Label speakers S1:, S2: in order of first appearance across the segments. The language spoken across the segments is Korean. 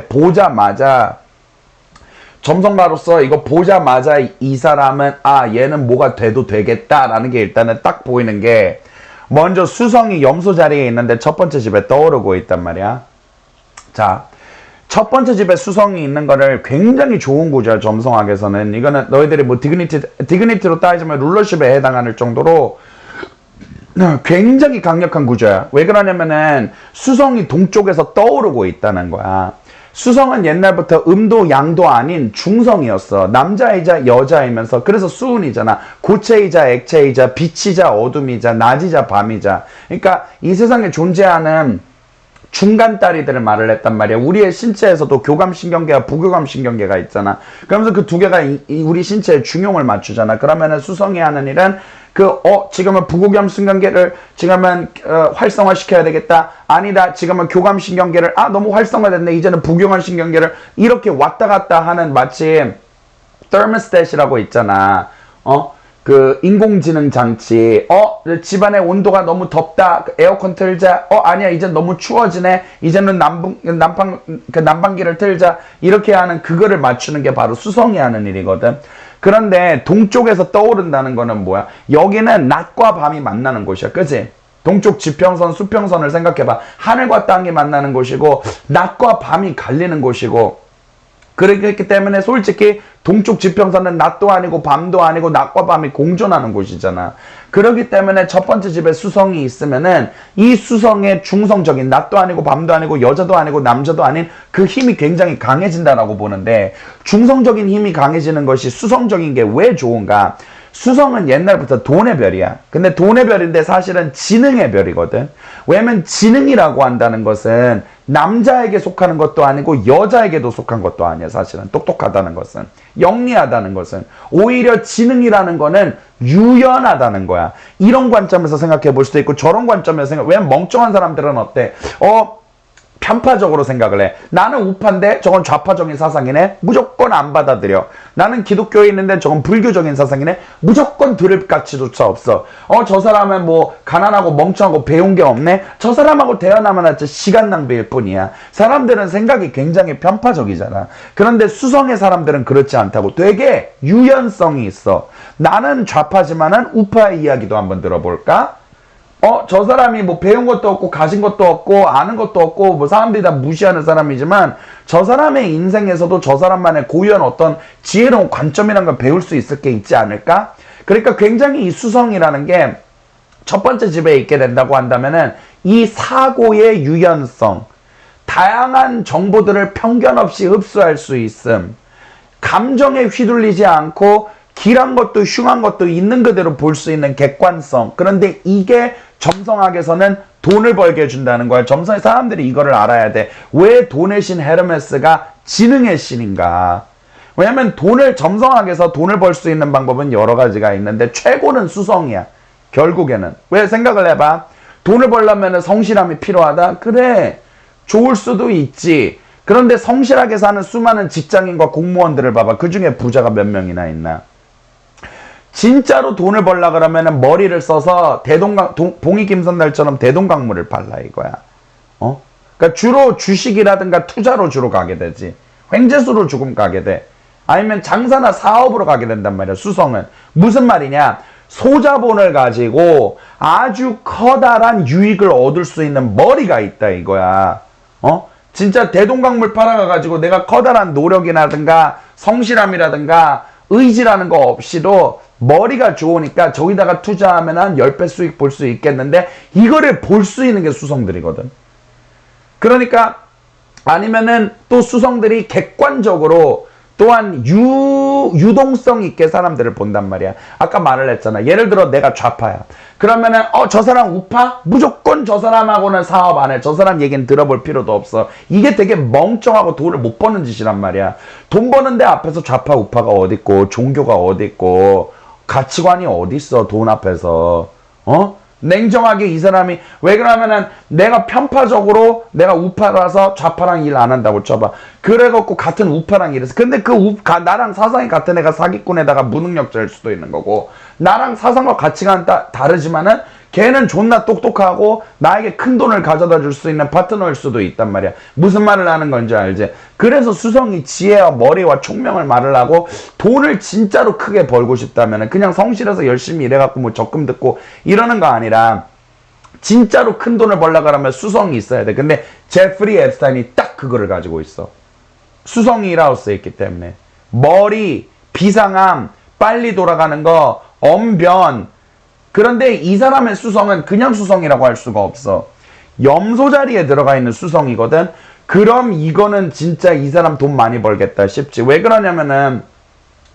S1: 보자마자 점성가로서 이거 보자마자 이 사람은 얘는 뭐가 돼도 되겠다라는 게 일단은 딱 보이는 게 먼저 수성이 염소 자리에 있는데 첫 번째 집에 떠오르고 있단 말이야. 자, 첫 번째 집에 수성이 있는 거를 굉장히 좋은 구조야. 점성학에서는 이거는 너희들이 뭐 디그니티로 따지면 룰러십에 해당하는 정도로 굉장히 강력한 구조야. 왜 그러냐면은 수성이 동쪽에서 떠오르고 있다는 거야. 수성은 옛날부터 음도 양도 아닌 중성이었어. 남자이자 여자이면서 그래서 수운이잖아. 고체이자 액체이자 빛이자 어둠이자 낮이자 밤이자. 그러니까 이 세상에 존재하는 중간다리들을 말을 했단 말이야. 우리의 신체에서도 교감신경계와 부교감신경계가 있잖아. 그러면서 그 두 개가 우리 신체의 중용을 맞추잖아. 그러면은 수성이 하는 일은 지금은 부교감신경계를 지금은 활성화시켜야 되겠다. 아니다. 지금은 교감신경계를 너무 활성화됐네. 이제는 부교감신경계를 이렇게 왔다 갔다 하는 마치 thermostat이라고 있잖아. 그 인공지능 장치. 집안의 온도가 너무 덥다. 에어컨 틀자. 아니야. 이젠 너무 추워지네. 이제는 난방기를 틀자. 이렇게 하는 그거를 맞추는 게 바로 수성이 하는 일이거든. 그런데 동쪽에서 떠오른다는 거는 뭐야? 여기는 낮과 밤이 만나는 곳이야. 그치? 동쪽 지평선, 수평선을 생각해봐. 하늘과 땅이 만나는 곳이고 낮과 밤이 갈리는 곳이고 그렇기 때문에 솔직히 동쪽 지평선은 낮도 아니고 밤도 아니고 낮과 밤이 공존하는 곳이잖아. 그렇기 때문에 첫 번째 집에 수성이 있으면은 이 수성의 중성적인 낮도 아니고 밤도 아니고 여자도 아니고 남자도 아닌 그 힘이 굉장히 강해진다라고 보는데 중성적인 힘이 강해지는 것이 수성적인 게 왜 좋은가? 수성은 옛날부터 돈의 별이야. 근데 돈의 별인데 사실은 지능의 별이거든. 왜냐면 지능이라고 한다는 것은 남자에게 속하는 것도 아니고 여자에게도 속한 것도 아니야. 사실은 똑똑하다는 것은 영리하다는 것은 오히려 지능이라는 거는 유연하다는 거야. 이런 관점에서 생각해 볼 수도 있고 저런 관점에서 왜냐면 멍청한 사람들은 어때? 편파적으로 생각을 해. 나는 우파인데 저건 좌파적인 사상이네. 무조건 안 받아들여. 나는 기독교에 있는데 저건 불교적인 사상이네. 무조건 들을 가치조차 없어. 저 사람은 뭐 가난하고 멍청하고 배운 게 없네. 저 사람하고 대화하면 진짜 시간 낭비일 뿐이야. 사람들은 생각이 굉장히 편파적이잖아. 그런데 수성의 사람들은 그렇지 않다고. 되게 유연성이 있어. 나는 좌파지만은 우파의 이야기도 한번 들어볼까? 저 사람이 뭐 배운 것도 없고 가진 것도 없고 아는 것도 없고 뭐 사람들이 다 무시하는 사람이지만 저 사람의 인생에서도 저 사람만의 고유한 어떤 지혜로운 관점이라는 걸 배울 수 있을 게 있지 않을까? 그러니까 굉장히 이 수성이라는 게 첫 번째 집에 있게 된다고 한다면은 이 사고의 유연성, 다양한 정보들을 편견 없이 흡수할 수 있음, 감정에 휘둘리지 않고 길한 것도 흉한 것도 있는 그대로 볼 수 있는 객관성. 그런데 이게 점성학에서는 돈을 벌게 해준다는 거야. 점성의 사람들이 이거를 알아야 돼. 왜 돈의 신 헤르메스가 지능의 신인가? 왜냐면 점성학에서 돈을 벌 수 있는 방법은 여러 가지가 있는데 최고는 수성이야. 결국에는. 왜 생각을 해봐. 돈을 벌려면 성실함이 필요하다? 그래. 좋을 수도 있지. 그런데 성실하게 사는 수많은 직장인과 공무원들을 봐봐. 그 중에 부자가 몇 명이나 있나? 진짜로 돈을 벌라 그러면은 머리를 써서 봉이 김선달처럼 대동강물을 팔라 이거야. 그러니까 주로 주식이라든가 투자로 주로 가게 되지. 횡재수로 조금 가게 돼. 아니면 장사나 사업으로 가게 된단 말이야. 수성은. 무슨 말이냐? 소자본을 가지고 아주 커다란 유익을 얻을 수 있는 머리가 있다 이거야. 진짜 대동강물 팔아가지고 내가 커다란 노력이라든가 성실함이라든가 의지라는 거 없이도 머리가 좋으니까 저기다가 투자하면 한 10배 수익 볼 수 있겠는데 이거를 볼 수 있는 게 수성들이거든. 그러니까 아니면은 또 수성들이 객관적으로 또한 유동성 있게 사람들을 본단 말이야. 아까 말을 했잖아. 예를 들어 내가 좌파야. 그러면은 저 사람 우파? 무조건 저 사람하고는 사업 안 해. 저 사람 얘기는 들어볼 필요도 없어. 이게 되게 멍청하고 돈을 못 버는 짓이란 말이야. 돈 버는데 앞에서 좌파 우파가 어딨고 종교가 어딨고 가치관이 어딨어 돈 앞에서. 냉정하게 이 사람이 왜 그러면은 내가 편파적으로 내가 우파라서 좌파랑 일 안 한다고 쳐봐. 그래갖고 같은 우파랑 일해서 근데 나랑 사상이 같은 애가 사기꾼에다가 무능력자일 수도 있는 거고 나랑 사상과 가치관 다르지만은 걔는 존나 똑똑하고 나에게 큰 돈을 가져다 줄 수 있는 파트너일 수도 있단 말이야. 무슨 말을 하는 건지 알지? 그래서 수성이 지혜와 머리와 총명을 말을 하고 돈을 진짜로 크게 벌고 싶다면 그냥 성실해서 열심히 일해갖고 뭐 적금 듣고 이러는 거 아니라 진짜로 큰 돈을 벌려고 하면 수성이 있어야 돼. 근데 제프리 앱스타인이 딱 그거를 가지고 있어. 수성이라고 써있기 때문에. 머리, 비상함, 빨리 돌아가는 거, 언변. 그런데 이 사람의 수성은 그냥 수성이라고 할 수가 없어. 염소 자리에 들어가 있는 수성이거든. 그럼 이거는 진짜 이 사람 돈 많이 벌겠다 싶지. 왜 그러냐면은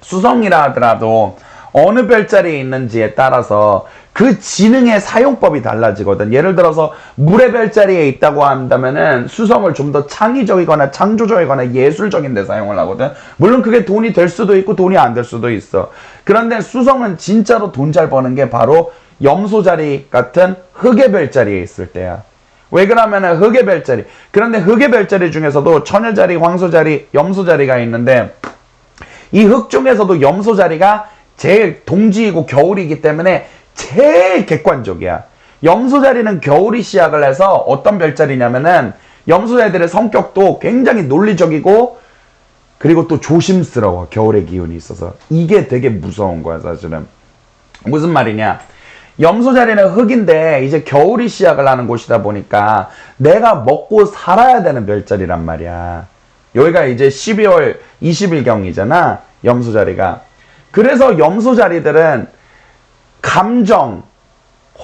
S1: 수성이라 하더라도 어느 별자리에 있는지에 따라서 그 지능의 사용법이 달라지거든. 예를 들어서 물의 별자리에 있다고 한다면은 수성을 좀 더 창의적이거나 창조적이거나 예술적인 데 사용을 하거든. 물론 그게 돈이 될 수도 있고 돈이 안 될 수도 있어. 그런데 수성은 진짜로 돈 잘 버는 게 바로 염소 자리 같은 흑의 별자리에 있을 때야. 왜 그러면은 흑의 별자리. 그런데 흑의 별자리 중에서도 처녀 자리, 황소 자리, 염소 자리가 있는데 이 흑 중에서도 염소 자리가 제일 동지이고 겨울이기 때문에 제일 객관적이야. 염소 자리는 겨울이 시작을 해서 어떤 별자리냐면은 염소 애들의 성격도 굉장히 논리적이고 그리고 또 조심스러워. 겨울의 기운이 있어서. 이게 되게 무서운 거야 사실은. 무슨 말이냐. 염소 자리는 흑인데 이제 겨울이 시작을 하는 곳이다 보니까 내가 먹고 살아야 되는 별자리란 말이야. 여기가 이제 12월 20일경이잖아. 염소 자리가. 그래서 염소 자리들은 감정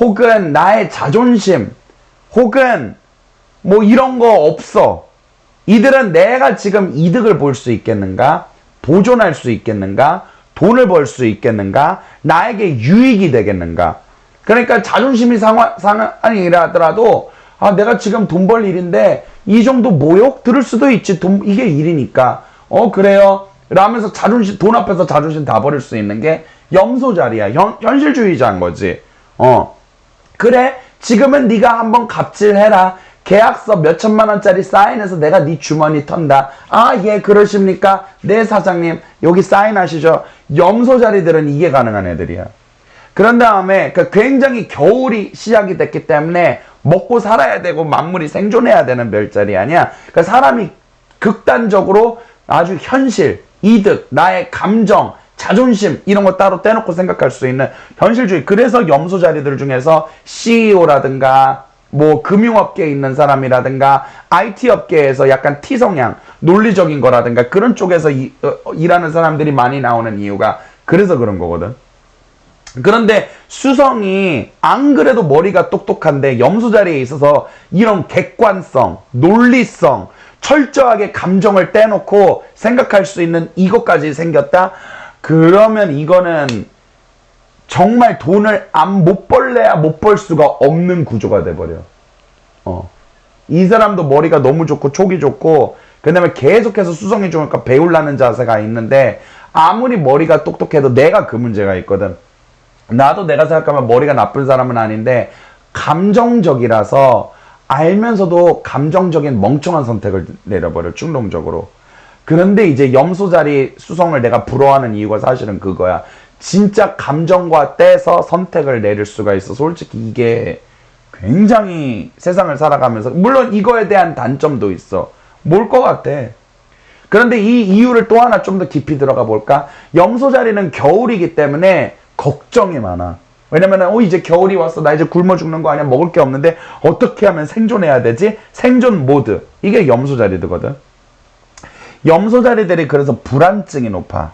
S1: 혹은 나의 자존심 혹은 뭐 이런 거 없어. 이들은 내가 지금 이득을 볼 수 있겠는가? 보존할 수 있겠는가? 돈을 벌 수 있겠는가? 나에게 유익이 되겠는가? 그러니까 자존심이 상한이라 하더라도 아 내가 지금 돈 벌 일인데 이 정도 모욕 들을 수도 있지. 이게 일이니까. 그래요. 라면서 자존심, 돈 앞에서 자존심 다 버릴 수 있는 게 염소 자리야. 현실주의자인 거지. 그래, 지금은 네가 한번 갑질해라. 계약서 몇 천만 원짜리 사인해서 내가 네 주머니 턴다. 아, 예, 그러십니까? 네, 사장님. 여기 사인하시죠. 염소 자리들은 이게 가능한 애들이야. 그런 다음에 굉장히 겨울이 시작이 됐기 때문에 먹고 살아야 되고 만물이 생존해야 되는 별자리 아니야. 그러니까 사람이 극단적으로 아주 현실, 이득, 나의 감정, 자존심 이런 거 따로 떼놓고 생각할 수 있는 현실주의. 그래서 염소 자리들 중에서 CEO라든가 뭐 금융업계에 있는 사람이라든가 IT 업계에서 약간 T성향, 논리적인 거라든가 그런 쪽에서 일하는 사람들이 많이 나오는 이유가 그래서 그런 거거든. 그런데 수성이 안 그래도 머리가 똑똑한데 염소 자리에 있어서 이런 객관성, 논리성, 철저하게 감정을 떼놓고 생각할 수 있는 이것까지 생겼다? 그러면 이거는 정말 돈을 못 벌래야 못 벌 수가 없는 구조가 돼버려. 이 사람도 머리가 너무 좋고 촉이 좋고 그 다음에 계속해서 수성이 좋으니까 배우려는 자세가 있는데 아무리 머리가 똑똑해도 내가 그 문제가 있거든. 나도 내가 생각하면 머리가 나쁜 사람은 아닌데 감정적이라서 알면서도 감정적인 멍청한 선택을 내려버려. 충동적으로. 그런데 이제 염소 자리 수성을 내가 부러워하는 이유가 사실은 그거야. 진짜 감정과 떼서 선택을 내릴 수가 있어. 솔직히 이게 굉장히 세상을 살아가면서 물론 이거에 대한 단점도 있어. 뭘 것 같아. 그런데 이 이유를 또 하나 좀 더 깊이 들어가 볼까? 염소 자리는 겨울이기 때문에 걱정이 많아. 왜냐면은 이제 겨울이 왔어. 나 이제 굶어 죽는 거 아니야. 먹을 게 없는데 어떻게 하면 생존해야 되지? 생존 모드. 이게 염소 자리거든. 염소 자리들이 그래서 불안증이 높아.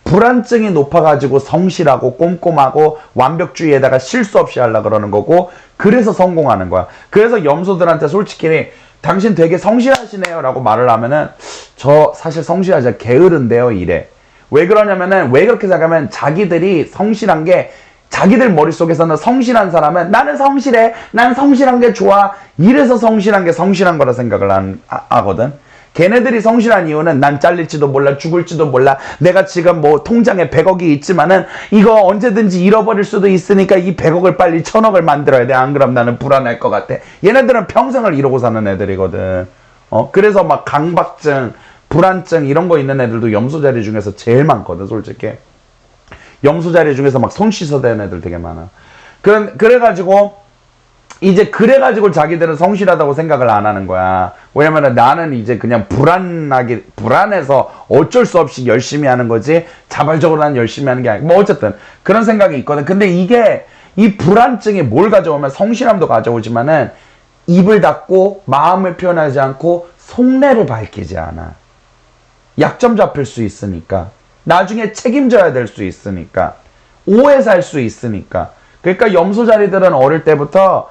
S1: 불안증이 높아가지고 성실하고 꼼꼼하고 완벽주의에다가 실수 없이 하려고 그러는 거고 그래서 성공하는 거야. 그래서 염소들한테 솔직히 당신 되게 성실하시네요 라고 말을 하면은 저 사실 성실하지 게으른데요 이래. 왜 그러냐면은 왜 그렇게 생각하면 자기들이 성실한 게 자기들 머릿속에서는 성실한 사람은 나는 성실해. 난 성실한 게 좋아. 이래서 성실한 게 성실한 거라 생각을 하거든. 걔네들이 성실한 이유는 난 잘릴지도 몰라 죽을지도 몰라 내가 지금 뭐 통장에 100억이 있지만은 이거 언제든지 잃어버릴 수도 있으니까 이 100억을 빨리 1000억을 만들어야 돼. 안 그럼 나는 불안할 것 같아. 얘네들은 평생을 이러고 사는 애들이거든. 그래서 막 강박증, 불안증 이런 거 있는 애들도 염소 자리 중에서 제일 많거든 솔직히. 염소 자리 중에서 막 손 씻어대는 애들 되게 많아. 그래가지고 이제 그래가지고 자기들은 성실하다고 생각을 안 하는 거야. 왜냐면은 나는 이제 그냥 불안해서 어쩔 수 없이 열심히 하는 거지, 자발적으로 난 열심히 하는 게 아니고, 뭐 어쨌든 그런 생각이 있거든. 근데 이게, 이 불안증이 뭘 가져오면 성실함도 가져오지만은 입을 닫고 마음을 표현하지 않고 속내를 밝히지 않아. 약점 잡힐 수 있으니까. 나중에 책임져야 될 수 있으니까. 오해 살 수 있으니까. 그러니까 염소자리들은 어릴 때부터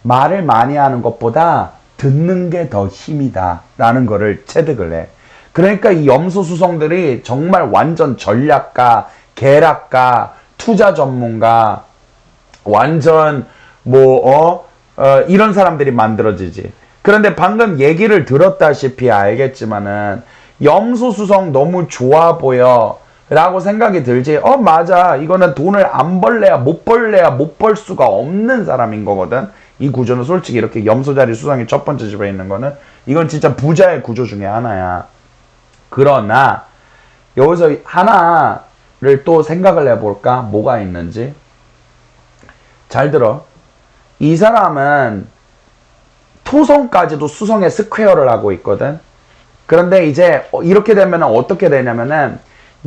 S1: 말을 많이 하는 것보다 듣는 게 더 힘이다 라는 거를 체득을 해. 그러니까 이 염소수성들이 정말 완전 전략가, 계략가, 투자 전문가, 완전 이런 사람들이 만들어지지. 그런데 방금 얘기를 들었다시피 알겠지만은 염소수성 너무 좋아 보여 라고 생각이 들지. 맞아, 이거는 돈을 안 벌래야 못 벌 수가 없는 사람인 거거든. 이 구조는 솔직히 이렇게 염소자리 수성이 첫 번째 집에 있는 거는 이건 진짜 부자의 구조 중에 하나야. 그러나 여기서 하나를 또 생각을 해볼까? 뭐가 있는지. 잘 들어. 이 사람은 토성까지도 수성의 스퀘어를 하고 있거든. 그런데 이제 이렇게 되면 어떻게 되냐면은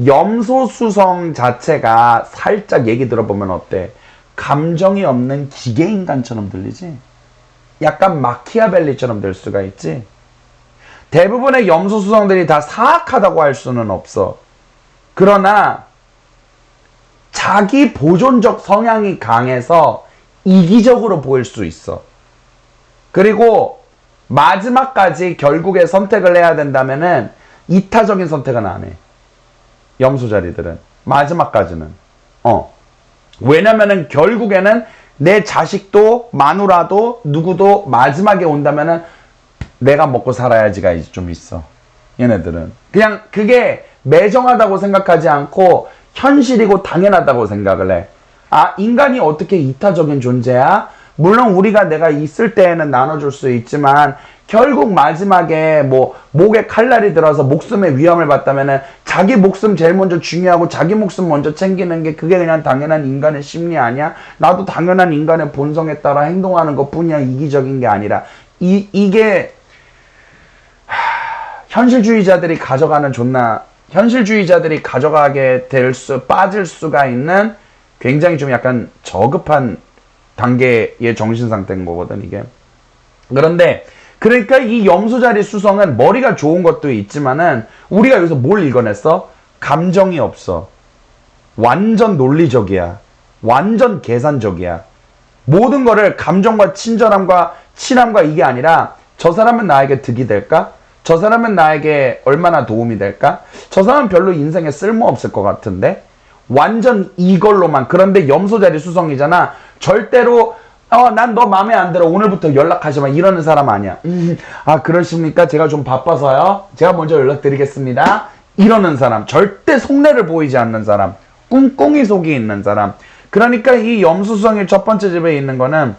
S1: 염소수성 자체가 살짝 얘기 들어보면 어때? 감정이 없는 기계인간처럼 들리지? 약간 마키아벨리처럼 될 수가 있지? 대부분의 염소수성들이 다 사악하다고 할 수는 없어. 그러나 자기 보존적 성향이 강해서 이기적으로 보일 수 있어. 그리고 마지막까지 결국에 선택을 해야 된다면은 이타적인 선택은 안 해. 염소자리들은 마지막까지는. 왜냐면은 결국에는 내 자식도 마누라도 누구도 마지막에 온다면은 내가 먹고 살아야지가 이제 좀 있어. 얘네들은 그냥 그게 매정하다고 생각하지 않고 현실이고 당연하다고 생각을 해. 인간이 어떻게 이타적인 존재야? 물론 우리가 내가 있을 때에는 나눠줄 수 있지만 결국 마지막에 목에 칼날이 들어서 목숨의 위험을 받다면은 자기 목숨 제일 먼저 중요하고 자기 목숨 먼저 챙기는 게 그게 그냥 당연한 인간의 심리 아니야? 나도 당연한 인간의 본성에 따라 행동하는 것 뿐이야. 이기적인 게 아니라. 이게 현실주의자들이 가져가게 빠질 수가 있는 굉장히 좀 약간 저급한 단계의 정신 상태인 거거든, 이게. 그런데 그러니까 이 염소자리 수성은 머리가 좋은 것도 있지만은 우리가 여기서 뭘 읽어냈어? 감정이 없어. 완전 논리적이야. 완전 계산적이야. 모든 거를 감정과 친절함과 친함과 이게 아니라 저 사람은 나에게 득이 될까? 저 사람은 나에게 얼마나 도움이 될까? 저 사람은 별로 인생에 쓸모없을 것 같은데? 완전 이걸로만. 그런데 염소자리 수성이잖아. 절대로 난 너 마음에 안 들어. 오늘부터 연락하지 마. 이러는 사람 아니야. 그러십니까? 제가 좀 바빠서요. 제가 먼저 연락드리겠습니다. 이러는 사람. 절대 속내를 보이지 않는 사람. 꿍꿍이 속이 있는 사람. 그러니까 이 염소수성의 첫 번째 집에 있는 거는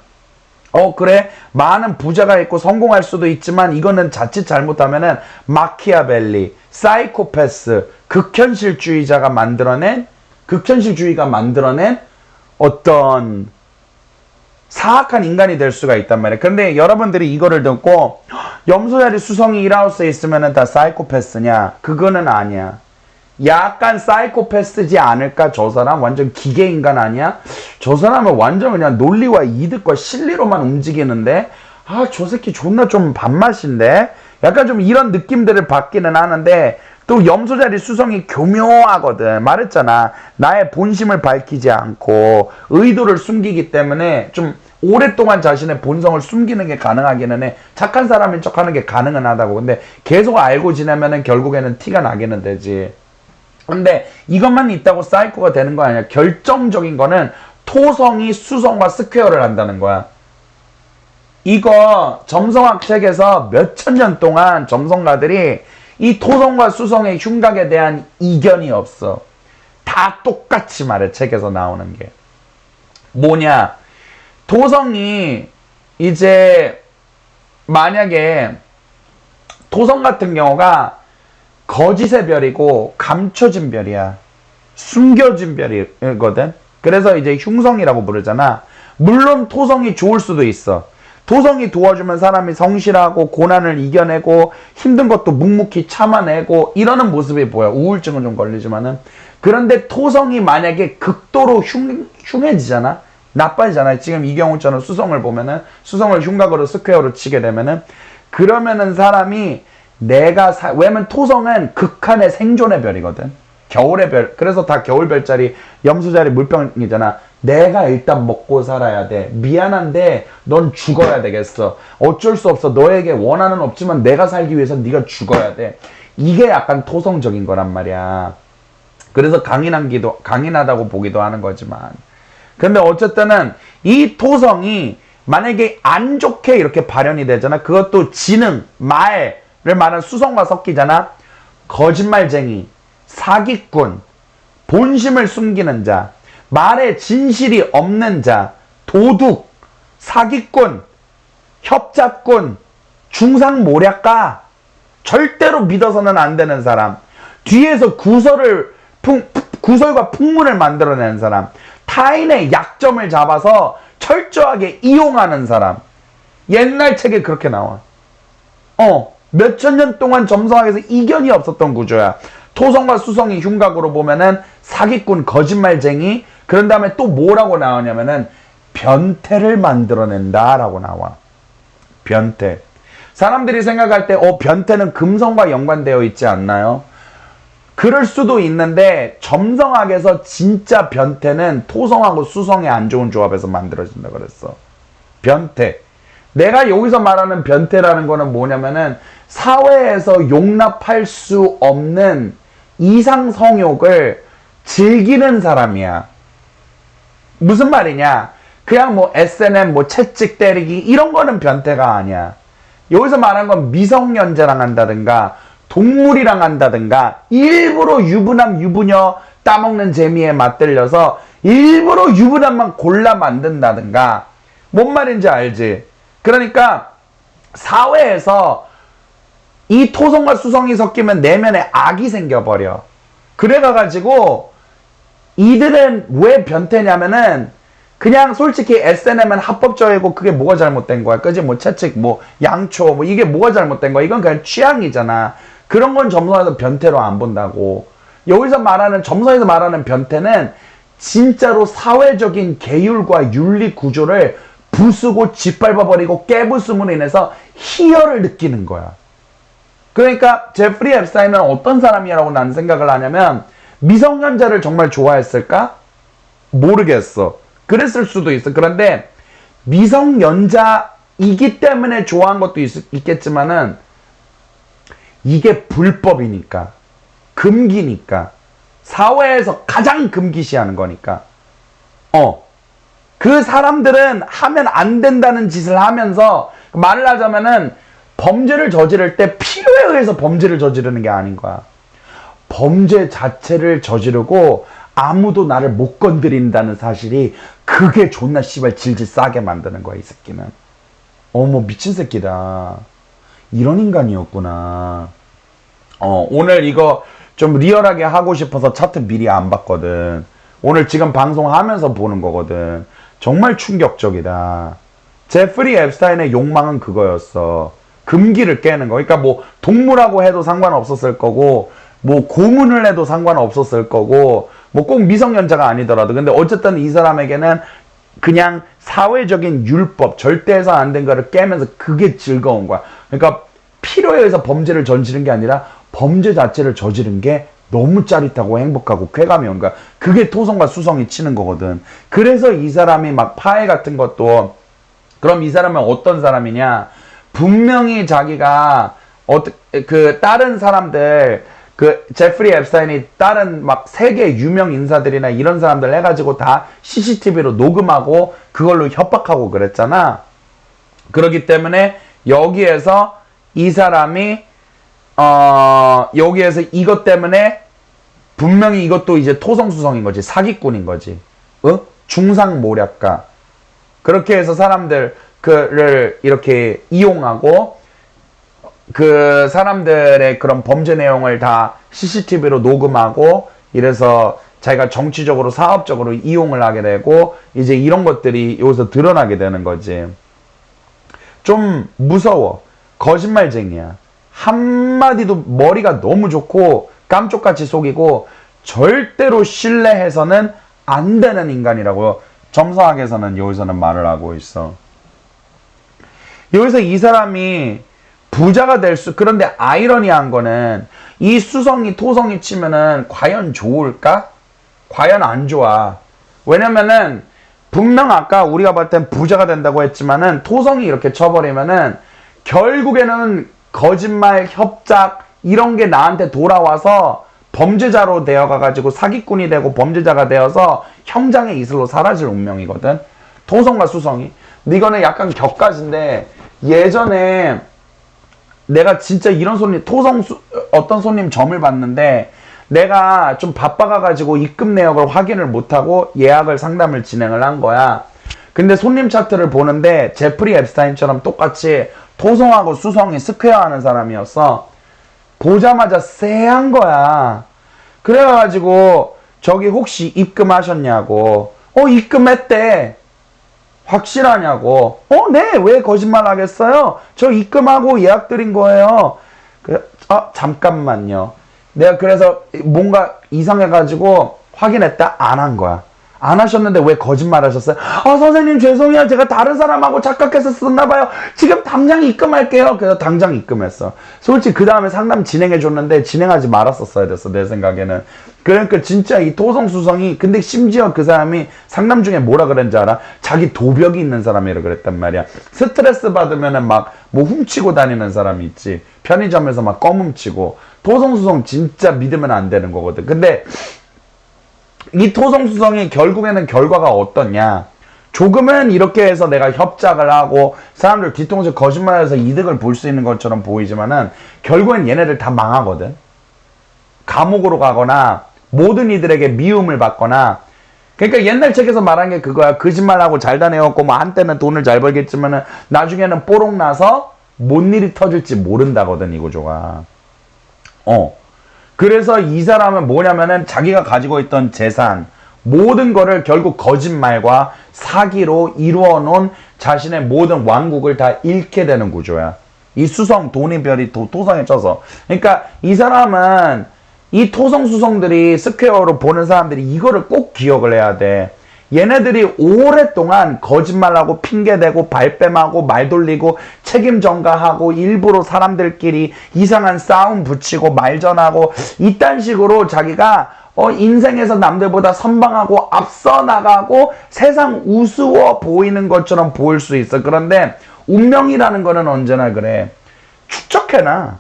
S1: 그래, 많은 부자가 있고 성공할 수도 있지만 이거는 자칫 잘못하면은 마키아벨리, 사이코패스, 극현실주의가 만들어낸 어떤 사악한 인간이 될 수가 있단 말이에요. 그런데 여러분들이 이거를 듣고 염소자리 수성이 1하우스에 있으면 다 사이코패스냐? 그거는 아니야. 약간 사이코패스지 않을까? 저 사람 완전 기계인간 아니야? 저 사람은 완전 그냥 논리와 이득과 실리로만 움직이는데 저 새끼 존나 좀 밥맛인데? 약간 좀 이런 느낌들을 받기는 하는데 또 염소자리 수성이 교묘하거든. 말했잖아. 나의 본심을 밝히지 않고 의도를 숨기기 때문에 좀 오랫동안 자신의 본성을 숨기는 게 가능하기는 해. 착한 사람인 척하는 게 가능은 하다고. 근데 계속 알고 지내면은 결국에는 티가 나기는 되지. 근데 이것만 있다고 사이코가 되는 거 아니야. 결정적인 거는 토성이 수성과 스퀘어를 한다는 거야. 이거 점성학 책에서 몇천 년 동안 점성가들이 이 토성과 수성의 흉각에 대한 이견이 없어. 다 똑같이 말해. 책에서 나오는 게 뭐냐. 토성이 이제 만약에 토성 같은 경우가 거짓의 별이고 감춰진 별이야. 숨겨진 별이거든. 그래서 이제 흉성이라고 부르잖아. 물론 토성이 좋을 수도 있어. 토성이 도와주면 사람이 성실하고 고난을 이겨내고 힘든 것도 묵묵히 참아내고 이러는 모습이 보여. 우울증은 좀 걸리지만은. 그런데 토성이 만약에 극도로 흉해지잖아. 나빠지잖아. 지금 이 경우처럼 수성을 보면은 수성을 흉곽으로 스퀘어로 치게 되면은 그러면은 사람이 왜냐면 토성은 극한의 생존의 별이거든. 겨울의 별. 그래서 다 겨울 별자리, 염소자리, 물병이잖아. 내가 일단 먹고 살아야 돼. 미안한데 넌 죽어야 되겠어. 어쩔 수 없어. 너에게 원한은 없지만 내가 살기 위해서 네가 죽어야 돼. 이게 약간 토성적인 거란 말이야. 그래서 강인하다고 보기도 하는 거지만. 근데 어쨌든은 이 토성이 만약에 안 좋게 이렇게 발현이 되잖아. 그것도 지능, 말을 말하는 수성과 섞이잖아. 거짓말쟁이, 사기꾼, 본심을 숨기는 자, 말에 진실이 없는 자, 도둑, 사기꾼, 협잡꾼, 중상모략가, 절대로 믿어서는 안 되는 사람, 뒤에서 구설과 풍문을 만들어내는 사람, 타인의 약점을 잡아서 철저하게 이용하는 사람. 옛날 책에 그렇게 나와. 몇천 년 동안 점성학에서 이견이 없었던 구조야. 토성과 수성이 흉곽으로 보면은 사기꾼, 거짓말쟁이, 그런 다음에 또 뭐라고 나오냐면은 변태를 만들어낸다라고 나와. 변태. 사람들이 생각할 때 변태는 금성과 연관되어 있지 않나요? 그럴 수도 있는데 점성학에서 진짜 변태는 토성하고 수성의 안 좋은 조합에서 만들어진다 그랬어. 변태. 내가 여기서 말하는 변태라는 거는 뭐냐면은 사회에서 용납할 수 없는 이상 성욕을 즐기는 사람이야. 무슨 말이냐? 그냥 뭐 S&M, 뭐 채찍 때리기 이런 거는 변태가 아니야. 여기서 말한 건 미성년자랑 한다든가 동물이랑 한다든가 일부러 유부남, 유부녀 따먹는 재미에 맛들려서 일부러 유부남만 골라 만든다든가. 뭔 말인지 알지? 그러니까 사회에서 이 토성과 수성이 섞이면 내면에 악이 생겨버려. 그래가지고 이들은 왜 변태냐면은 그냥 솔직히 S&M은 합법적이고 그게 뭐가 잘못된 거야. 그지? 뭐 채찍, 뭐 양초, 뭐 이게 뭐가 잘못된 거야. 이건 그냥 취향이잖아. 그런 건 점성에서 변태로 안 본다고. 여기서 말하는, 점성에서 말하는 변태는 진짜로 사회적인 계율과 윤리 구조를 부수고 짓밟아버리고 깨부숨으로 인해서 희열을 느끼는 거야. 그러니까 제프리 앱스타인은 어떤 사람이라고 나는 생각을 하냐면 미성년자를 정말 좋아했을까? 모르겠어. 그랬을 수도 있어. 그런데 미성년자이기 때문에 좋아한 것도 있겠지만은 이게 불법이니까, 금기니까, 사회에서 가장 금기시하는 거니까. 그 사람들은 하면 안 된다는 짓을 하면서 말을 하자면은 범죄를 저지를 때 필요에 의해서 범죄를 저지르는 게 아닌 거야. 범죄 자체를 저지르고 아무도 나를 못 건드린다는 사실이 그게 존나 씨발 질질 싸게 만드는 거야, 이 새끼는. 어머, 미친 새끼다. 이런 인간이었구나. 오늘 이거 좀 리얼하게 하고 싶어서 차트 미리 안 봤거든. 오늘 지금 방송하면서 보는 거거든. 정말 충격적이다. 제프리 앱스타인의 욕망은 그거였어. 금기를 깨는 거. 그러니까 뭐 동물하고 해도 상관없었을 거고, 뭐 고문을 해도 상관없었을 거고, 뭐 꼭 미성년자가 아니더라도. 근데 어쨌든 이 사람에게는 그냥 사회적인 율법, 절대 해서 안 된 거를 깨면서 그게 즐거운 거야. 그러니까 필요에 의해서 범죄를 저지른 게 아니라 범죄 자체를 저지른 게 너무 짜릿하고 행복하고 쾌감이 오는 거야. 그게 토성과 수성이 치는 거거든. 그래서 이 사람이 막 파해 같은 것도, 그럼 이 사람은 어떤 사람이냐? 분명히 자기가 다른 사람들, 제프리 앱스타인이 다른 막 세계 유명 인사들이나 이런 사람들 해가지고 다 CCTV로 녹음하고 그걸로 협박하고 그랬잖아. 그렇기 때문에 여기에서 이 사람이 여기에서 이것 때문에 분명히 이것도 이제 토성수성인 거지. 사기꾼인 거지. 중상모략가. 그렇게 해서 사람들을 이렇게 이용하고 그 사람들의 그런 범죄 내용을 다 CCTV로 녹음하고 이래서 자기가 정치적으로 사업적으로 이용을 하게 되고 이제 이런 것들이 여기서 드러나게 되는 거지. 좀 무서워. 거짓말쟁이야. 한마디도 머리가 너무 좋고 깜쪽같이 속이고 절대로 신뢰해서는 안 되는 인간이라고 점성학에서는 여기서는 말을 하고 있어. 여기서 이 사람이 부자가 될 그런데 아이러니한 거는 이 수성이 토성이 치면은 과연 좋을까? 과연 안 좋아. 왜냐면은 분명 아까 우리가 봤을 땐 부자가 된다고 했지만은 토성이 이렇게 쳐버리면은 결국에는 거짓말, 협작 이런 게 나한테 돌아와서 범죄자로 되어가가지고 사기꾼이 되고 범죄자가 되어서 형장의 이슬로 사라질 운명이거든. 토성과 수성이. 근데 이거는 약간 격가지인데 예전에 내가 진짜 이런 손님 어떤 손님 점을 봤는데 내가 좀 바빠가가지고 입금 내역을 확인을 못하고 예약을 상담을 진행을 한 거야. 근데 손님 차트를 보는데 제프리 앱스타인처럼 똑같이 토성하고 수성이 스퀘어하는 사람이었어. 보자마자 쎄한 거야. 그래가지고 저기 혹시 입금하셨냐고. 입금했대. 확실하냐고. 네. 왜 거짓말 하겠어요? 저 입금하고 예약 드린 거예요. 잠깐만요. 내가 그래서 뭔가 이상해가지고 확인했다. 안 한 거야. 안 하셨는데 왜 거짓말 하셨어요? 선생님 죄송해요. 제가 다른 사람하고 착각해서 썼나봐요. 지금 당장 입금할게요. 그래서 당장 입금했어. 솔직히 그 다음에 상담 진행해줬는데 진행하지 말았었어야 됐어. 내 생각에는. 그러니까 진짜 이 토성수성이 근데 심지어 그 사람이 상담 중에 뭐라 그랬는지 알아? 자기 도벽이 있는 사람이라 그랬단 말이야. 스트레스 받으면은 막 뭐 훔치고 다니는 사람이 있지. 편의점에서 막 껌 훔치고. 토성수성 진짜 믿으면 안 되는 거거든. 근데 이 토성수성이 결국에는 결과가 어떠냐. 조금은 이렇게 해서 내가 협작을 하고 사람들 뒤통수 거짓말해서 이득을 볼 수 있는 것처럼 보이지만은 결국엔 얘네들 다 망하거든. 감옥으로 가거나 모든 이들에게 미움을 받거나. 그러니까 옛날 책에서 말한 게 그거야. 거짓말하고 잘 다녀갖고 뭐 한때는 돈을 잘 벌겠지만은 나중에는 뽀록 나서 뭔 일이 터질지 모른다거든 이 구조가. 그래서 이 사람은 뭐냐면은 자기가 가지고 있던 재산 모든 거를 결국 거짓말과 사기로 이루어 놓은 자신의 모든 왕국을 다 잃게 되는 구조야. 이 수성 돈의 별이 토성에 쳐서. 그러니까 이 사람은 이 토성 수성들이 스퀘어로 보는 사람들이 이거를 꼭 기억을 해야 돼. 얘네들이 오랫동안 거짓말하고 핑계대고 발뺌하고 말 돌리고 책임 전가하고 일부러 사람들끼리 이상한 싸움 붙이고 말전하고 이딴 식으로 자기가 인생에서 남들보다 선방하고 앞서 나가고 세상 우스워 보이는 것처럼 보일 수 있어. 그런데 운명이라는 거는 언제나 그래. 축적해놔.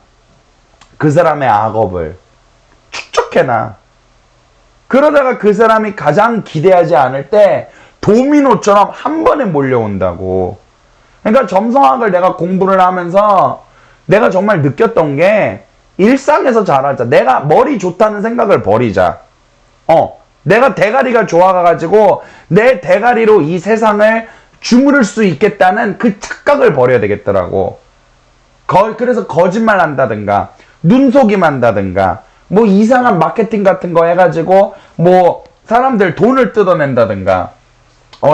S1: 그 사람의 악업을 축적해놔. 그러다가 그 사람이 가장 기대하지 않을 때 도미노처럼 한 번에 몰려온다고. 그러니까 점성학을 내가 공부를 하면서 내가 정말 느꼈던 게 일상에서 잘하자. 내가 머리 좋다는 생각을 버리자. 내가 대가리가 좋아가지고 내 대가리로 이 세상을 주무를 수 있겠다는 그 착각을 버려야 되겠더라고. 그래서 거짓말 한다든가 눈속임 한다든가 뭐 이상한 마케팅 같은 거 해가지고 뭐 사람들 돈을 뜯어낸다든가.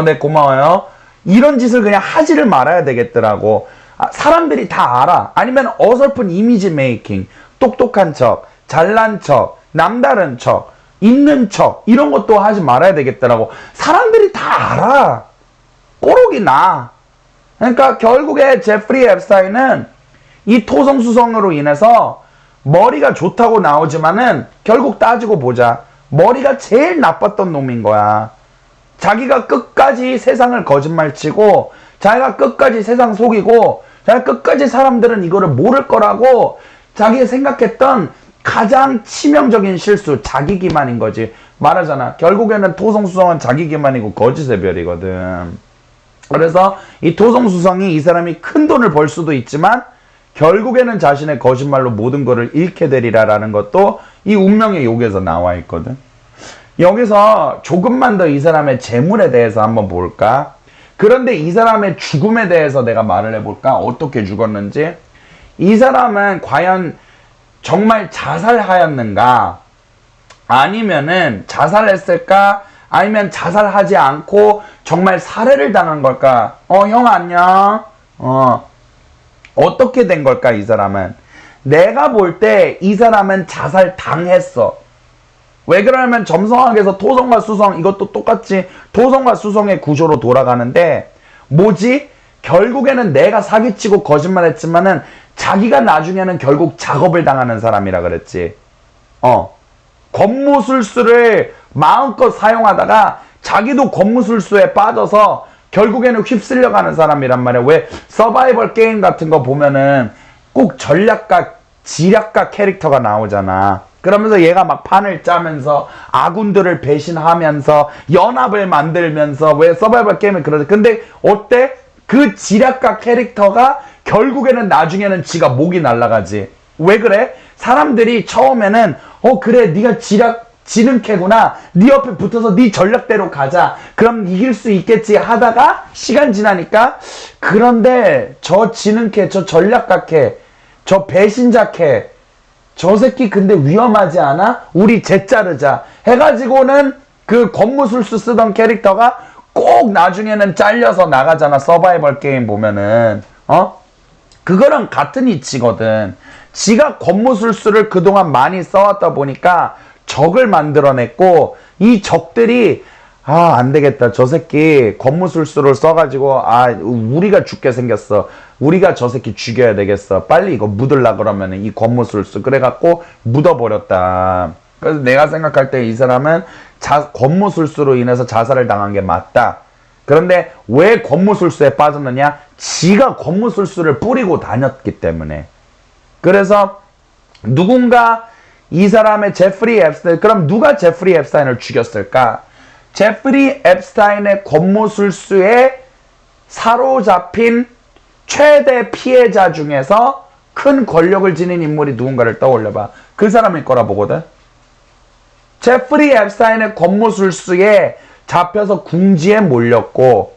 S1: 네 고마워요. 이런 짓을 그냥 하지를 말아야 되겠더라고. 사람들이 다 알아. 아니면 어설픈 이미지 메이킹, 똑똑한 척, 잘난 척, 남다른 척, 있는 척 이런 것도 하지 말아야 되겠더라고. 사람들이 다 알아. 꼬록이 나. 그러니까 결국에 제프리 앱스타인은 이 토성수성으로 인해서 머리가 좋다고 나오지만은 결국 따지고 보자. 머리가 제일 나빴던 놈인 거야. 자기가 끝까지 세상을 거짓말치고 자기가 끝까지 세상 속이고 자기가 끝까지 사람들은 이거를 모를 거라고 자기가 생각했던 가장 치명적인 실수, 자기 기만인 거지. 말하잖아. 결국에는 토성수성은 자기 기만이고 거짓의 별이거든. 그래서 이 토성수성이 이 사람이 큰 돈을 벌 수도 있지만 결국에는 자신의 거짓말로 모든 것을 잃게 되리라라는 것도 이 운명의 욕에서 나와 있거든. 여기서 조금만 더 이 사람의 재물에 대해서 한번 볼까? 그런데 이 사람의 죽음에 대해서 내가 말을 해볼까? 어떻게 죽었는지? 이 사람은 과연 정말 자살하였는가? 아니면은 자살했을까? 아니면 자살하지 않고 정말 살해를 당한 걸까? 형 안녕? 어떻게 된 걸까, 이 사람은? 내가 볼 때 이 사람은 자살 당했어. 왜 그러냐면 점성학에서 토성과 수성, 이것도 똑같이 토성과 수성의 구조로 돌아가는데, 뭐지? 결국에는 내가 사기치고 거짓말했지만은 자기가 나중에는 결국 작업을 당하는 사람이라 그랬지. 권무술수를 마음껏 사용하다가 자기도 권무술수에 빠져서 결국에는 휩쓸려 가는 사람이란 말이야. 왜 서바이벌 게임 같은 거 보면은 꼭 전략가, 지략가 캐릭터가 나오잖아. 그러면서 얘가 막 판을 짜면서 아군들을 배신하면서 연합을 만들면서, 왜 서바이벌 게임은 그러지. 근데 어때? 그 지략가 캐릭터가 결국에는 나중에는 지가 목이 날아가지. 왜 그래? 사람들이 처음에는 그래 네가 지능캐구나, 네 옆에 붙어서 네 전략대로 가자, 그럼 이길 수 있겠지 하다가 시간 지나니까, 그런데 저 지능캐, 저 전략가캐, 저 배신자캐, 저 새끼 근데 위험하지 않아? 우리 쟤 자르자 해가지고는 그 권무술수 쓰던 캐릭터가 꼭 나중에는 잘려서 나가잖아. 서바이벌 게임 보면은 그거랑 같은 이치거든. 지가 권무술수를 그동안 많이 써왔다 보니까 적을 만들어냈고, 이 적들이 안 되겠다, 저 새끼 권무술수를 써가지고 우리가 죽게 생겼어, 우리가 저 새끼 죽여야 되겠어, 빨리 이거 묻으려 그러면은 이 권무술수, 그래갖고 묻어버렸다. 그래서 내가 생각할 때 이 사람은 권무술수로 인해서 자살을 당한 게 맞다. 그런데 왜 권무술수에 빠졌느냐? 지가 권무술수를 뿌리고 다녔기 때문에. 그래서 누군가 이 사람의 제프리 앱스타인, 그럼 누가 제프리 앱스타인을 죽였을까? 제프리 앱스타인의 권무술수에 사로잡힌 최대 피해자 중에서 큰 권력을 지닌 인물이 누군가를 떠올려봐. 그 사람일 거라 보거든. 제프리 앱스타인의 권무술수에 잡혀서 궁지에 몰렸고,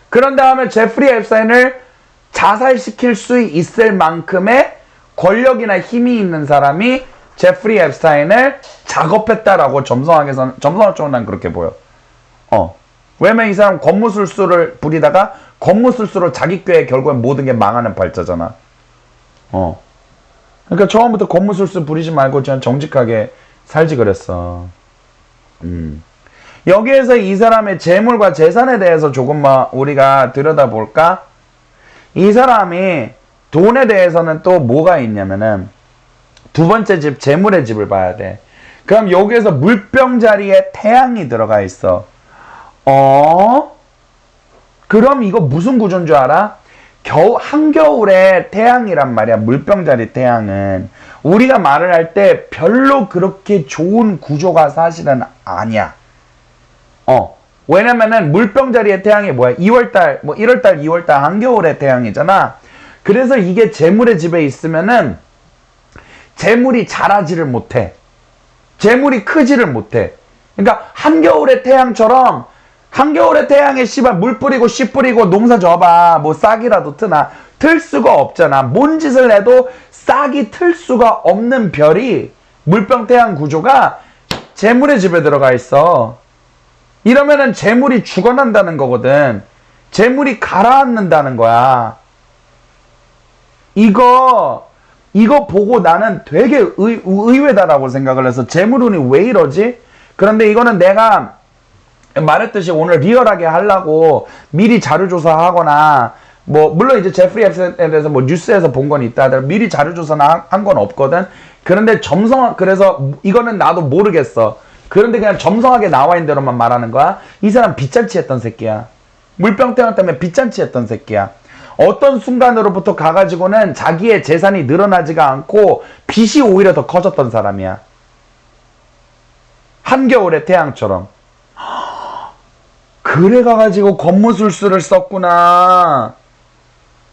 S1: 그런 다음에 제프리 앱스타인을 자살시킬 수 있을 만큼의 권력이나 힘이 있는 사람이 제프리 앱스타인을 작업했다라고 점성학에서는, 점성학 쪽은 난 그렇게 보여. 왜냐면 이 사람 권무술수를 부리다가 권무술수로 자기 꾀에 결국엔 모든 게 망하는 발자잖아. 그러니까 처음부터 권무술수 부리지 말고 그냥 정직하게 살지 그랬어. 여기에서 이 사람의 재물과 재산에 대해서 조금만 우리가 들여다볼까? 이 사람이 돈에 대해서는 또 뭐가 있냐면은, 두 번째 집, 재물의 집을 봐야 돼. 그럼 여기에서 물병 자리에 태양이 들어가 있어. 그럼 이거 무슨 구조인 줄 알아? 한겨울에 태양이란 말이야. 물병 자리 태양은 우리가 말을 할 때 별로 그렇게 좋은 구조가 사실은 아니야. 왜냐면은 물병 자리의 태양이 뭐야? 2월달, 1월달, 2월달 한겨울의 태양이잖아. 그래서 이게 재물의 집에 있으면은 재물이 자라지를 못해. 재물이 크지를 못해. 그러니까 한겨울의 태양처럼, 한겨울의 태양에 씨발 물 뿌리고 씨 뿌리고 농사 져봐, 뭐 싹이라도 트나 틀 수가 없잖아. 뭔 짓을 해도 싹이 틀 수가 없는 별이, 물병 태양 구조가 재물의 집에 들어가 있어. 이러면은 재물이 죽어난다는 거거든. 재물이 가라앉는다는 거야. 이거 보고 나는 되게 의외다라고 생각을 해서, 재물운이 왜 이러지? 그런데 이거는 내가 말했듯이 오늘 리얼하게 하려고 미리 자료조사하거나, 물론 이제 제프리 앱스타인에 대해서 뉴스에서 본 건 있다 하더라도 미리 자료조사나 한 건 없거든. 그런데 그래서 이거는 나도 모르겠어. 그런데 그냥 점성하게 나와 있는 대로만 말하는 거야. 이 사람 빚잔치 했던 새끼야. 물병태양 때문에 빚잔치 했던 새끼야. 어떤 순간으로부터 가가지고는 자기의 재산이 늘어나지가 않고 빚이 오히려 더 커졌던 사람이야. 한겨울의 태양처럼. 그래 가가지고 권무술수를 썼구나.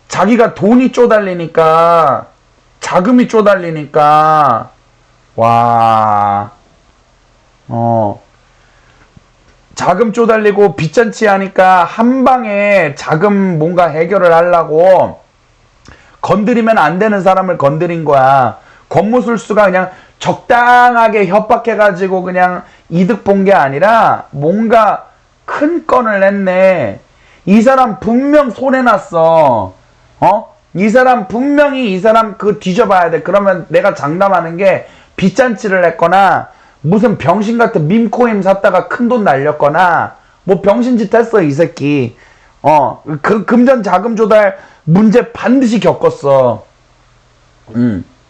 S1: 자기가 돈이 쪼달리니까, 자금이 쪼달리니까. 와. 자금 쪼달리고 빚잔치 하니까 한 방에 자금 뭔가 해결을 하려고 건드리면 안 되는 사람을 건드린 거야. 권무술수가 그냥 적당하게 협박해가지고 그냥 이득 본 게 아니라 뭔가 큰 건을 냈네. 이 사람 분명 손해났어. 이 사람 분명히 이 사람 그 뒤져봐야 돼. 그러면 내가 장담하는 게 빚잔치를 했거나 무슨 병신 같은 밈코인 샀다가 큰돈 날렸거나 뭐 병신짓 했어 이 새끼. 그 금전 자금 조달 문제 반드시 겪었어.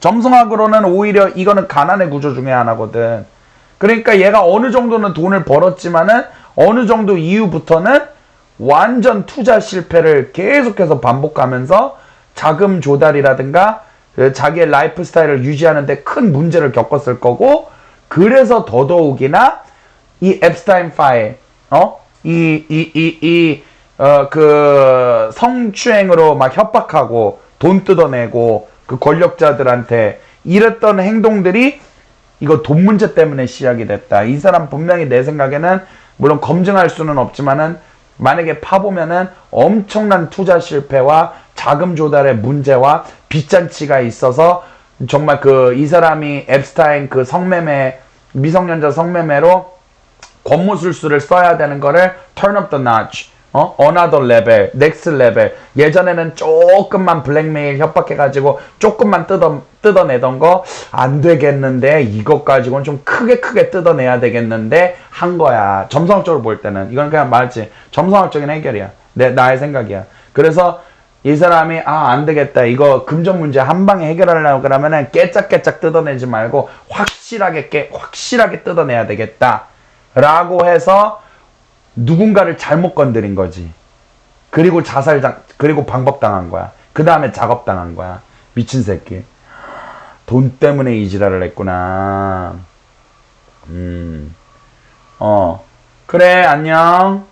S1: 점성학으로는 오히려 이거는 가난의 구조 중에 하나거든. 그러니까 얘가 어느 정도는 돈을 벌었지만은 어느 정도 이후부터는 완전 투자 실패를 계속해서 반복하면서 자금 조달이라든가 자기의 라이프 스타일을 유지하는데 큰 문제를 겪었을 거고, 그래서 더더욱이나 이 앱스타인 파일, 그 성추행으로 막 협박하고 돈 뜯어내고 그 권력자들한테 이랬던 행동들이 이거 돈 문제 때문에 시작이 됐다. 이 사람 분명히 내 생각에는 물론 검증할 수는 없지만은 만약에 파보면은 엄청난 투자 실패와 자금 조달의 문제와 빚잔치가 있어서 정말 그 이 사람이 앱스타인 그 성매매, 미성년자 성매매로 권모술수를 써야 되는 거를 turn up the notch, another level, next level. 예전에는 조금만 블랙메일 협박해가지고 조금만 뜯어내던 거 안 되겠는데 이것 가지고는 좀 크게 뜯어내야 되겠는데 한 거야. 점성학적으로 볼 때는 이건 그냥 말지 점성학적인 해결이야. 나의 생각이야. 그래서 이 사람이 안 되겠다, 이거 금전 문제 한 방에 해결하려고 그러면은 깨짝깨짝 뜯어내지 말고 확실하게 뜯어내야 되겠다 라고 해서 누군가를 잘못 건드린 거지. 그리고 그리고 방법당한 거야. 그 다음에 작업당한 거야. 미친 새끼. 돈 때문에 이 지랄을 했구나. 그래, 안녕.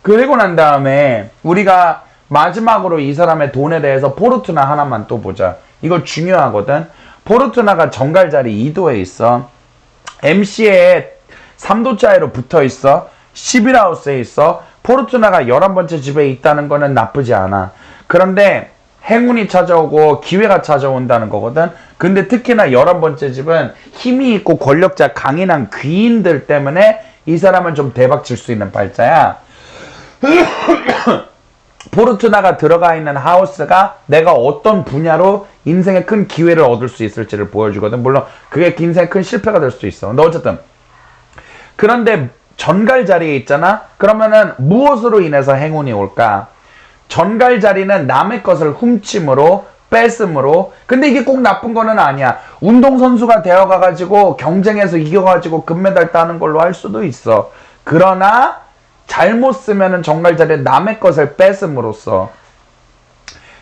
S1: 그리고 난 다음에 우리가 마지막으로 이 사람의 돈에 대해서 포르투나 하나만 또 보자. 이거 중요하거든. 포르투나가 정갈자리 2도에 있어. MC에 3도 차이로 붙어 있어. 11하우스에 있어. 포르투나가 11번째 집에 있다는 거는 나쁘지 않아. 그런데 행운이 찾아오고 기회가 찾아온다는 거거든. 근데 특히나 11번째 집은 힘이 있고 권력자 강인한 귀인들 때문에 이 사람은 좀 대박 칠 수 있는 발자야. 포르투나가 들어가 있는 하우스가 내가 어떤 분야로 인생의 큰 기회를 얻을 수 있을지를 보여주거든. 물론 그게 인생의 큰 실패가 될 수도 있어. 근데 어쨌든 그런데 전갈 자리에 있잖아. 그러면은 무엇으로 인해서 행운이 올까? 전갈 자리는 남의 것을 훔침으로, 뺏음으로. 근데 이게 꼭 나쁜 거는 아니야. 운동선수가 되어가가지고 경쟁에서 이겨가지고 금메달 따는 걸로 할 수도 있어. 그러나 잘못 쓰면은 정갈 자리에 남의 것을 뺏음으로써,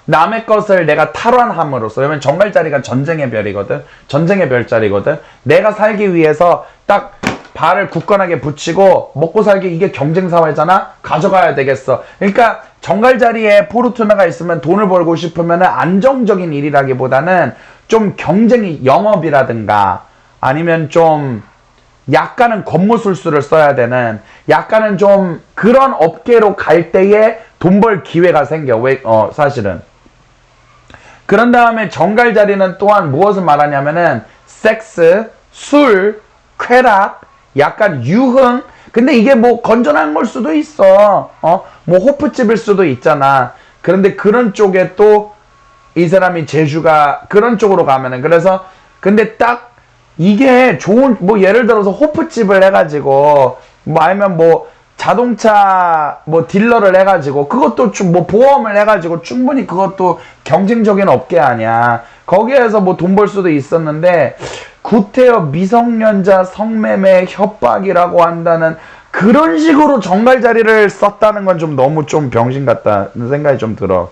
S1: 남의 것을 내가 탈환함으로써. 왜냐면 정갈 자리가 전쟁의 별이거든. 전쟁의 별자리거든. 내가 살기 위해서 딱 발을 굳건하게 붙이고 먹고 살기, 이게 경쟁사회잖아. 가져가야 되겠어. 그러니까 정갈 자리에 포르투나가 있으면 돈을 벌고 싶으면은 안정적인 일이라기보다는 좀 경쟁이, 영업이라든가 아니면 좀 약간은 권모술수를 써야 되는, 약간은 좀 그런 업계로 갈 때에 돈 벌 기회가 생겨. 사실은. 그런 다음에 정갈 자리는 또한 무엇을 말하냐면은 섹스, 술, 쾌락, 약간 유흥. 근데 이게 뭐 건전한 걸 수도 있어. 뭐 호프집일 수도 있잖아. 그런데 그런 쪽에 또 이 사람이 재주가 그런 쪽으로 가면은, 그래서 근데 딱 이게 좋은, 뭐 예를 들어서 호프집을 해가지고 뭐 아니면 뭐 자동차 뭐 딜러를 해가지고 그것도 뭐 보험을 해가지고 충분히 그것도 경쟁적인 업계 아니야. 거기에서 뭐 돈 벌 수도 있었는데 구태여 미성년자 성매매 협박이라고 한다는 그런 식으로 정갈 자리를 썼다는 건 좀 너무 좀 병신 같다는 생각이 좀 들어.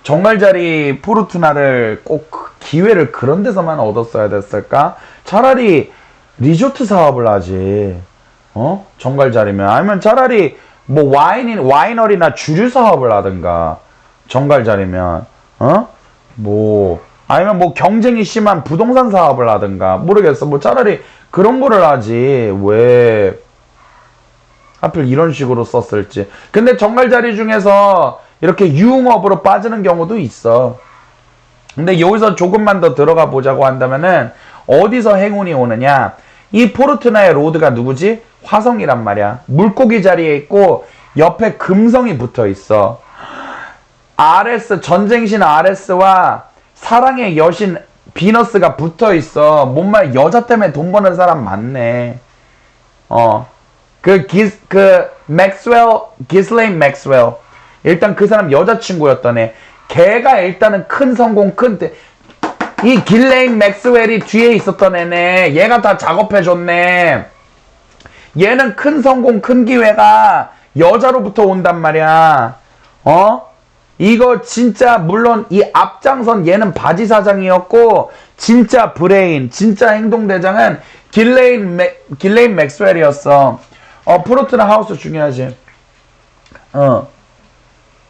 S1: 정갈 자리 포르투나를 꼭 기회를 그런 데서만 얻었어야 됐을까? 차라리 리조트 사업을 하지. 정갈 자리면. 아니면 차라리 뭐 와이너리나 주류 사업을 하든가. 정갈 자리면. 뭐 아니면 뭐 경쟁이 심한 부동산 사업을 하든가. 모르겠어. 뭐 차라리 그런 거를 하지. 왜 하필 이런 식으로 썼을지. 근데 정갈 자리 중에서 이렇게 유흥업으로 빠지는 경우도 있어. 근데 여기서 조금만 더 들어가 보자고 한다면은 어디서 행운이 오느냐? 이 포르투나의 로드가 누구지? 화성이란 말이야. 물고기 자리에 있고 옆에 금성이 붙어 있어. 아레스, 전쟁신 아레스와 사랑의 여신 비너스가 붙어 있어. 뭔말 여자 때문에 돈 버는 사람 많네. 기슬레인 맥스웰. 일단 그 사람 여자친구였던 애. 걔가 일단은 큰 성공, 이 길레인 맥스웰이 뒤에 있었던 애네. 얘가 다 작업해줬네. 얘는 큰 성공, 큰 기회가 여자로부터 온단 말이야. 이거 진짜 물론 이 앞장선 얘는 바지 사장이었고 진짜 브레인, 진짜 행동대장은 길레인 맥스웰이었어. 프로트나 하우스 중요하지.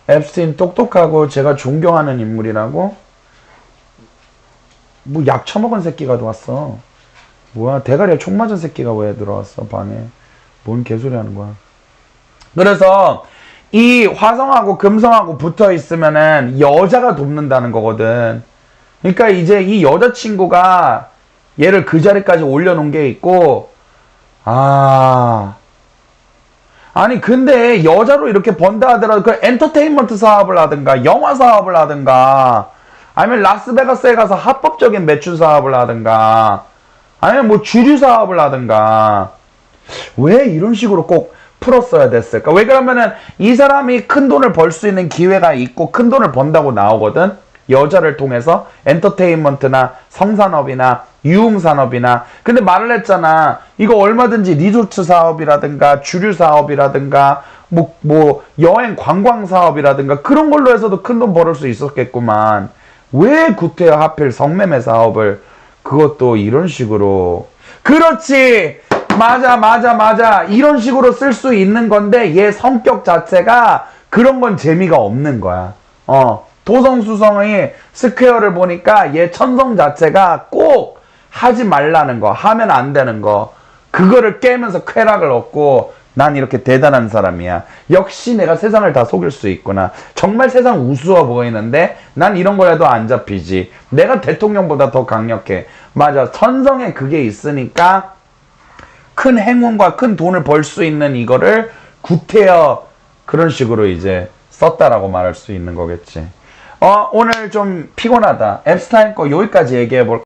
S1: 앱스틴 똑똑하고 제가 존경하는 인물이라고? 뭐 약 처먹은 새끼가 들어왔어. 뭐야, 대가리에 총 맞은 새끼가 왜 들어왔어 방에. 뭔 개소리 하는 거야. 그래서 이 화성하고 금성하고 붙어 있으면은 여자가 돕는다는 거거든. 그러니까 이제 이 여자친구가 얘를 그 자리까지 올려놓은 게 있고, 아니 근데 여자로 이렇게 번다 하더라도 그 엔터테인먼트 사업을 하든가 영화 사업을 하든가 아니면 라스베가스에 가서 합법적인 매출 사업을 하든가 아니면 뭐 주류 사업을 하든가 왜 이런 식으로 꼭 풀었어야 됐을까? 왜 그러면은 이 사람이 큰 돈을 벌 수 있는 기회가 있고 큰 돈을 번다고 나오거든? 여자를 통해서 엔터테인먼트나 성산업이나 유흥산업이나. 근데 말을 했잖아. 이거 얼마든지 리조트 사업이라든가 주류 사업이라든가 뭐 여행 관광 사업이라든가 그런 걸로 해서도 큰 돈 벌을 수 있었겠구만. 왜 구태여 하필 성매매 사업을 그것도 이런 식으로. 그렇지. 맞아. 이런 식으로 쓸 수 있는 건데 얘 성격 자체가 그런 건 재미가 없는 거야. 도성수성의 스퀘어를 보니까 얘 천성 자체가 꼭 하지 말라는 거, 하면 안 되는 거, 그거를 깨면서 쾌락을 얻고 난 이렇게 대단한 사람이야. 역시 내가 세상을 다 속일 수 있구나. 정말 세상 우스워 보이는데 난 이런 거라도 안 잡히지. 내가 대통령보다 더 강력해. 맞아. 천성에 그게 있으니까 큰 행운과 큰 돈을 벌 수 있는 이거를 구태여 그런 식으로 이제 썼다라고 말할 수 있는 거겠지. 오늘 좀 피곤하다. 앱스타인 거 여기까지 얘기해 볼까?